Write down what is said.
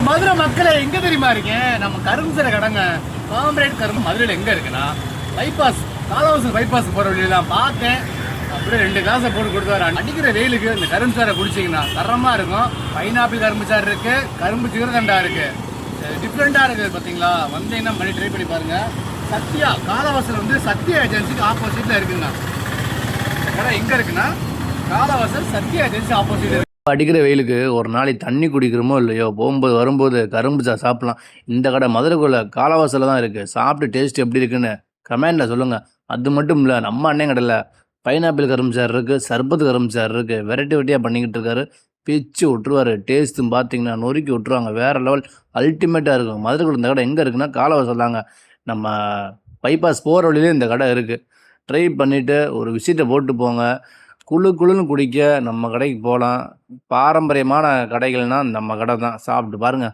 மதுரை மக்களை எங்க தெரியுமா இருக்கேன்? நம்ம கரும்பு சிற கடைங்க காம்ரேட் கரும்பு மதுரையில் எங்க இருக்குன்னா பைபாஸ், காலவாசல் பைபாஸ் போற வழியில தான் பார்த்தேன். அப்படியே 2 கிளாஸை போட்டு கொடுத்தாரு. அடிக்கிற வெயிலுக்கு இந்த கரும்பு சாரை குடிச்சிங்கன்னா தரமா இருக்கும். பைனாப்பிள் கரும்பு சாறு இருக்கு, கரும்பு சிகரதண்டா இருக்கு, டிஃப்ரெண்டா இருக்குது. பார்த்தீங்களா? வந்தீங்கன்னா பண்ணி ட்ரை பண்ணி பாருங்க. சத்யா காலவாசல் வந்து சத்யா ஏஜென்சிக்கு ஆப்போசிட்ல இருக்குங்க. இந்த கடை எங்க இருக்குன்னா காலவாசல் சத்யா ஏஜென்சி ஆப்போசிட். அடிக்கிற வெயிலுக்கு ஒரு நாளைக்கு தண்ணி குடிக்கிறோமோ இல்லையோ, போகும்போது வரும்போது கரும்பு சாப்பிடலாம். இந்த கடை மதுரைக்குள்ள காலவாசலில் தான் இருக்குது. சாப்பிட்டு டேஸ்ட் எப்படி இருக்குன்னு கமெண்டில் சொல்லுங்கள். அது மட்டும் இல்லை, நம்ம அண்ணன் கடையில் பைனாப்பிள் கரும்பு சாறு இருக்குது, சர்பத்து கரும்பு சாறு இருக்குது. வெரைட்டியாக பண்ணிக்கிட்டு இருக்காரு. பிச்சு விட்ருவார். டேஸ்ட்டும் பார்த்தீங்கன்னா நொறுக்கி விட்ருவாங்க. வேறு லெவல் அல்டிமேட்டாக இருக்கும். மதுரைக்குள்ள இந்த கடை எங்கே இருக்குன்னா காலவாசல் தாங்க. நம்ம பைபாஸ் போகிற வழியிலே இந்த கடை இருக்குது. ட்ரை பண்ணிவிட்டு ஒரு விசிட்டை போட்டு போங்க. குளுன்னு குடிக்க நம்ம கடைக்கு போகலாம். பாரம்பரியமான கடைகள்னால் நம்ம கடை தான். சாப்பிட்டு பாருங்கள்.